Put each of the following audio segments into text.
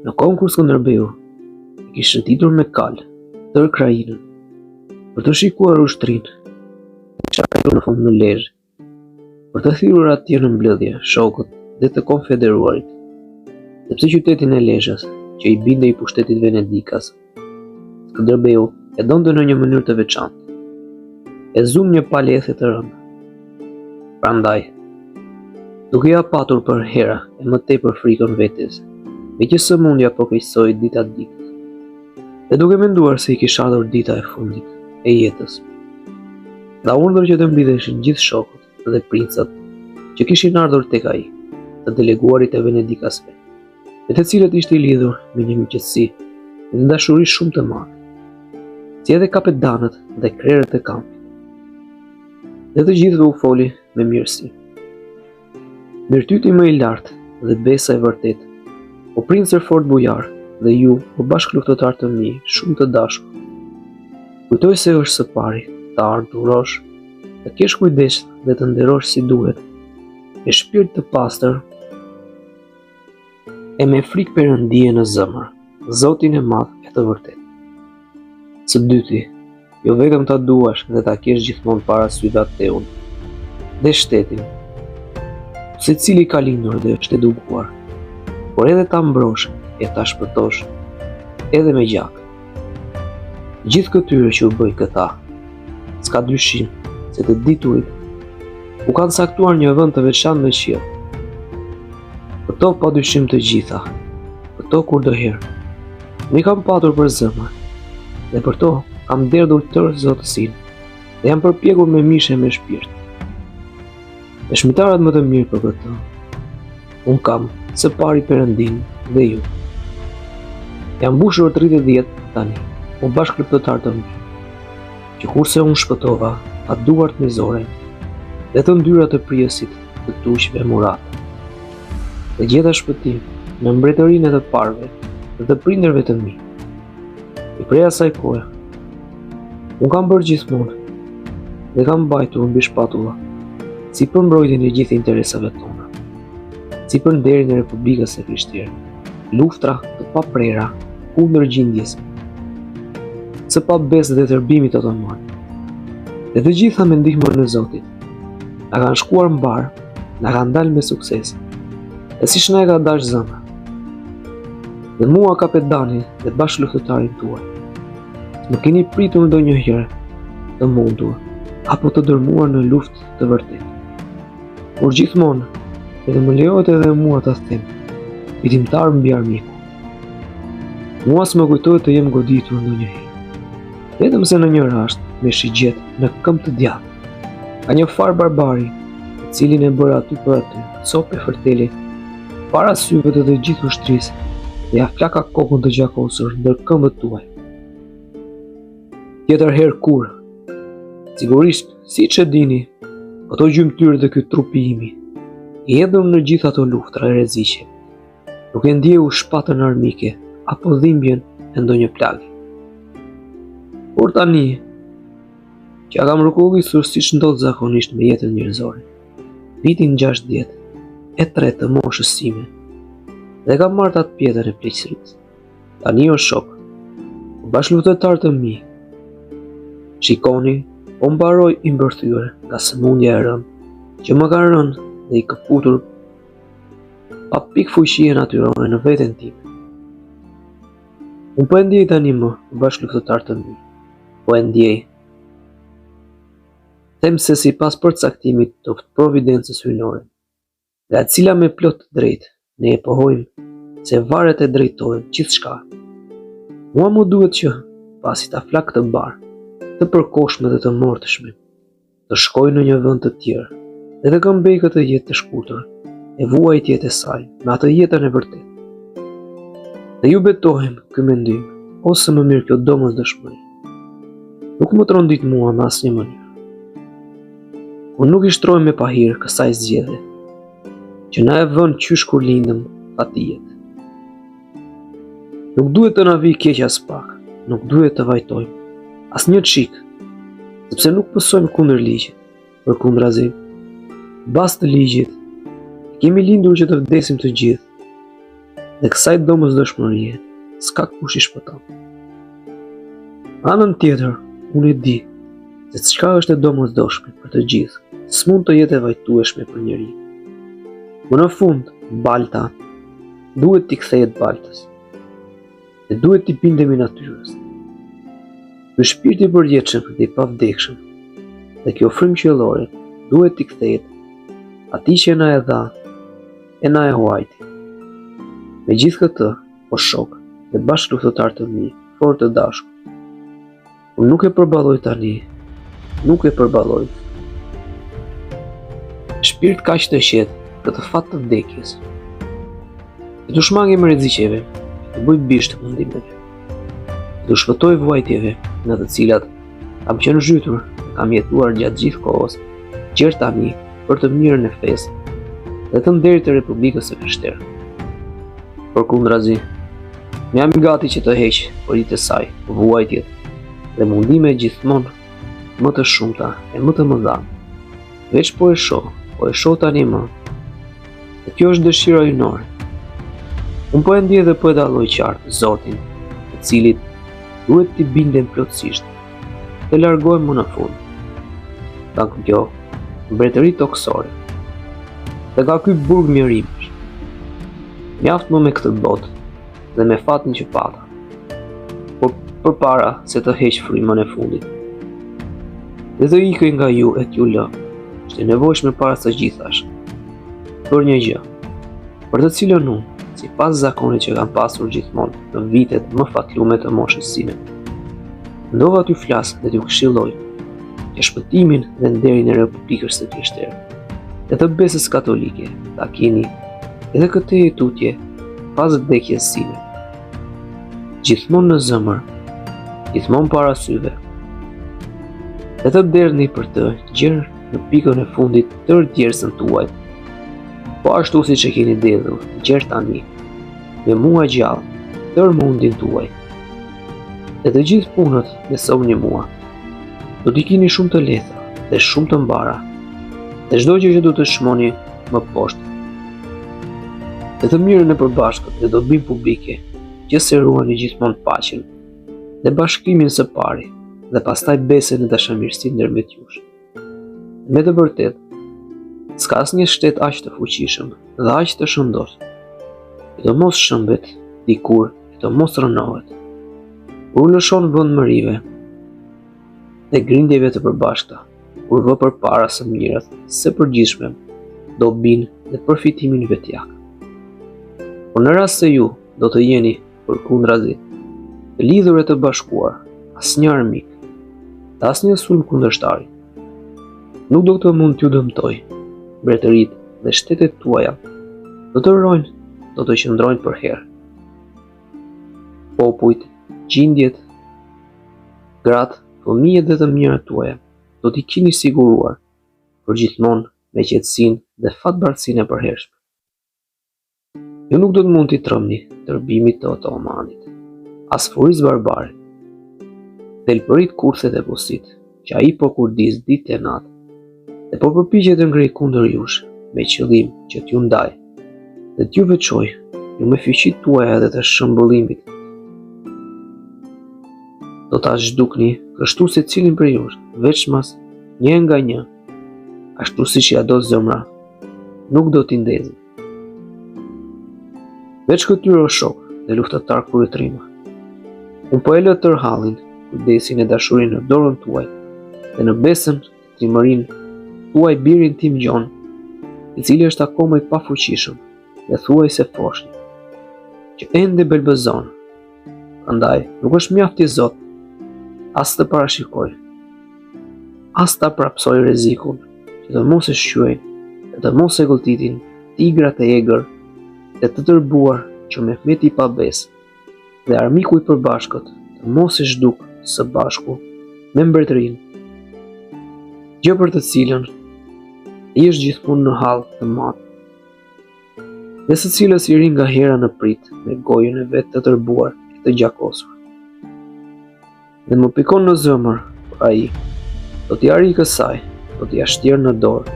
Në kohën kur Skënderbeu e kishte shëtitur me kal tërë krajinën për të shikuar ushtrinë, kisha arritur në fund në Lezhë për të thirrur atje në mbledhje shokët dhe të konfederuarit, sepse qytetin e Lezhës, që i bindej pushtetit venedikas, Skënderbeu e donte në një mënyrë të veçantë. E zum një palethe të rëndë. Prandaj, duke ja patur për hera e më tepër frikën vetes, me që sëmundja po keqsoi dita ditë, dhe duke menduar se i kishte ardhur dita e fundit e jetës, dha urdhër që të mblidheshin gjithë shokët dhe princat që kishin ardhur tek ai, të deleguarit e venedikasve, me të cilët ishte i lidhur me një miqësi dhe dashuri shumë të madhe, si edhe kapetanët dhe krerët e kampit. Dhe të gjithëve u foli me mirësi. Virtyti më i lartë dhe besa e vërtetë, o princer fort bujar dhe ju, o bashkëluftëtar të mi, shumë të dashur. Kujtoj se është së pari të ardhurosh, të kesh kujdes dhe të nderosh si duhet, me shpirt të pastër e me frikë Perëndie në zemër, Zotin e Madh e të vërtetë. Së dyti, jo vetëm ta duash dhe ta kesh gjithmonë parasysh ateun dhe shtetin, se cili ka lindur dhe është edukuar, por edhe ta mbrosh e ta shpëtosh edhe me gjak. Gjithë këtyre që u bëj këta, s'ka dyshim se të diturit u kanë saktuar një vend të veçantë në qiell. Këto pa dyshim të gjitha, këto kurdoherë, mi kam patur për zemër, dhe për to kam derdhur tërë zotësinë dhe jam përpjekur me mishe me shpirt. Dëshmitarët më të mirë për këtë, unë kam së pari Perëndin dhe ju. Jam mbushur 30 tani, o bashkëluftëtar të mi, që kurse unë shpëtova atë duart mizore dhe të ndyrat të prijesit të tuqve murate, dhe gjeta shpëtim në mbretërinë e të parve dhe të prindërve të mi. I prej asaj kohe, unë kam bërë gjithmonë dhe kam mbajtur mbi shpatulla, si për mbrojtjen e gjithë interesave tona, si për nderin e Republikës së Krishterë, luftra të paprera kundër gjindjes, së pabesë dhe tërbimit otoman. Dhe të gjitha me ndihmën e Zotit, na kanë shkuar mbar, na kanë dalë me sukses, e siç na e ka dashur zëna. Dhe mua kapetani dhe bashkëluftëtarin tuaj, më keni pritur ndonjëherë të mundur apo të dërmuar në luftë të vërtetë. Por gjithmonë, edhe më lejohet edhe mua ta them, fitimtar mbi armiku. Mua s'më kujtohet të jem goditur ndonjëherë, vetëm se në një rast me shigjet në këmbë të djathtë, ka një far barbari, i cilin e bëra aty për aty, copë e fërteli, para syve të gjithë ushtrisë, dhe ja flaka kokën të gjakosur ndër këmbët tuaj. Tjetër herë kur, sigurisht, siç e dini, ato gjymtyrë dhe ky trupi imi, i hedhur në gjithë ato luftra e rreziqe, nuk e ndjehu shpatën armike apo dhimbjen e ndonjë plagi. Por tani, që kam rrukullisur siç ndodh zakonisht me jetën njerëzore, vitin 60, e 3 të moshës sime, dhe kam marrë atë pjetën e pleqësisë. Tani o shok, o bashkëluftëtar të mi, shikoni, po mbaroj i mbërthyer nga sëmundja e rëndë që më ka rënë dhe i këputur pa pikë fuqie natyrore në veten time. Unë po e ndjej tani më, o bashkëluftëtar të mi, po e ndjej. Them se sipas përcaktimit të providencës hyjnore, nga e cila me plot drejt ne e pohojmë se varet e drejtojmë gjithçka. Mua më duhet që, pasi ta flak të barë, të përkohshme dhe të mortëshme, të shkoj në një vend të tjerë dhe të këmbej këtë jetë të shkurtër e vuajtjet e saj me atë jetën e vërtetë. Dhe ju betohem ky mendim, ose më mirë kjo domosdoshmëri. Nuk më trondit mua në asnjë mënyrë. Unë nuk i shtroj me pahir kësaj zgjedhje, që na e vën qysh kur lindëm atij jetë. Nuk duhet të na vijë keq as pak, nuk duhet të vajtojmë asnjë çik, sepse nuk pësojmë kundër ligjit, përkundrazi, bas të ligjit, kemi lindur që të vdesim të gjithë. dhe kësaj domosdoshmërie s'ka kush i shpëton. Anën tjetër, unë e di se çka është e domosdoshme për të gjithë, s'mund të jetë e vajtueshme për njeri. Më në fund, balta duhet t'i kthehet baltës, dhe duhet t'i bindemi natyrës. Ky shpirt i përjetshëm dhe i pavdekshëm, dhe kjo frymë qiellore duhet t'i kthehet atij që na e dha e na e huajti. Me gjithë këtë, o shok dhe bashkëluftëtar të mi, fort të dashur, unë nuk e përballoj tani, nuk e përballoj. Shpirt kaq të qetë këtë fat të vdekjes. E të shmange më rreziqeve, të bëj bisht të mundimeve, të shpëtoj vuajtjeve në të cilat kam qenë zhytur, kam jetuar gjatë gjithë kohës, gjerë tani për të mirën e fesë dhe të nderit të Republikës së Krishterë. Përkundrazi, jam i gati që të heq përit e saj, vuajtjet dhe mundime gjithmonë më të shumta e më të mëdha. Veç po e shoh tani më. Dhe kjo është dëshira ynore. Unë po e ndjej dhe po e dalloj qartë Zotin, i cilit duhet t'i bindem plotësisht, dhe largohem më në fund. Nga kjo mbretëri toksore, dhe nga ky burg mjerimesh. Mjaft më me këtë botë dhe me fatin që pata, por përpara se të heq frymën e fundit. Dhe të ikej nga ju e t'ju lë, është e nevojshme para së gjithash, për një gjë, për të cilën unë, sipas zakonit që kam pasur gjithmonë në vitet më fatlume të moshës sime, ndova t'ju flas dhe t'ju këshilloj që shpëtimin dhe nderin e Republikës së Krishterë dhe të besës katolike ta keni edhe këtë tutje pas vdekjes sime. Gjithmonë në zemër, gjithmonë para syve. Dhe të derdhni për të gjerë në pikën e fundit tërë djersën tuaj, po ashtu si që keni dedhur gjerë tani, me mua gjallë, tërë mundin tuaj. Dhe të gjithë punët besoni mua, do t'i keni shumë të lehta dhe shumë të mbara, dhe çdo gjë që do të shmoni më poshtë. Dhe të mirën e përbashkët dhe dobin publike, që seruani gjithmonë paqen dhe bashkimin së pari, dhe pastaj besën e dashamirësinë ndërmjet jush. Me të vërtetë, s'ka asnjë shtet aq të fuqishëm dhe aq të shëndosh, që të mos shëmbet dikur e të mos rënohet. Kur lëshon vendmërive dhe grindjeve të përbashkëta, kur vë përpara së mirët, së përgjithshme, dobin dhe përfitimin vetjak. Por në rast se ju do të jeni përkundrazi, të lidhur e të bashkuar, asnjë armik, dhe asnjë sulm kundërshtari, nuk do të mund t'ju dëmtoj. Mbretëritë dhe shtetet tuaja do të qëndrojnë për herë. Popujt, gjindjet, gratë, fëmijët dhe të mirët tuaja do t'i keni siguruar për gjithmonë me qetësinë dhe fatbartësinë e përhershme. Ju nuk do të mund t'i trëmni tërbimit të Otomanit, as furisë barbare, thelbërit kurthet e busit, që ai po kurdis ditë e natë, dhe po përpiqet të ngrej kundër jush, me qëllim që t'ju ndaj, dhe t'ju veçoj, ju me fiqit tuaja dhe të shëmbullimit. Do ta zhdukni kështu se cilin për jush, veçmas një nga një, ashtu si që ja do zemra, nuk do t'i ndezin. Veç këtyre o shok dhe luftëtar kurrëtrima, unë po e lë tërë hallin, kujdesin e dashurinë në dorën tuaj, dhe në besën e trimërinë tuaj birin tim Gjon, i cili është akoma i pafuqishëm dhe thuaj se foshni, që ende belbëzon. Prandaj nuk është mjaft i Zot as të parashikoj, as ta prapsoj rrezikun, që të mos e shqyejnë dhe të mos e golltitin tigrat e egër dhe të tërbuar që Mehmeti i pabesë dhe armiku i përbashkët të mos e zhduk së bashku me mbretërinë, gjë për të cilën i është gjithmonë në hall të madh, dhe së cilës i ri nga hera në prit me gojën e vet të tërbuar e të gjakosur. Dhe më pikon në zemër për ai, do t'i arri kësaj, do t'i ashtjerë në dorë,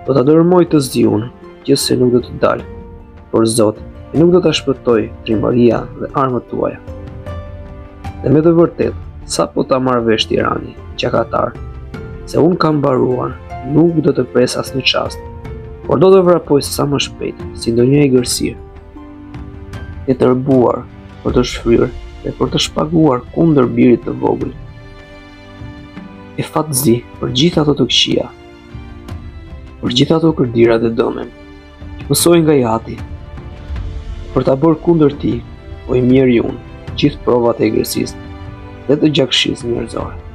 do t'a dërmoj të zdiun, gjithse nuk do të dalë, por Zoti e nuk do ta shpëtoj trimbaria dhe armët tuaja. Dhe me të vërtet, sa po ta marrë vesh Tirani, qakatar, se unë kam mbaruar, nuk do të pres asnjë çast, por do të vrapoj sa më shpejt, si ndonjë egërsirë, e të rbuar për të shfryrë dhe për të shpaguar kundër birit të vogël. E fatzi për gjithë ato të këqija, për gjithë ato kërdira dhe dëmen, që mësoj nga jati, për ta bërë kundër ti, o i mirë unë, gjithë provat e egërsisë dhe të gjakshis njerëzore.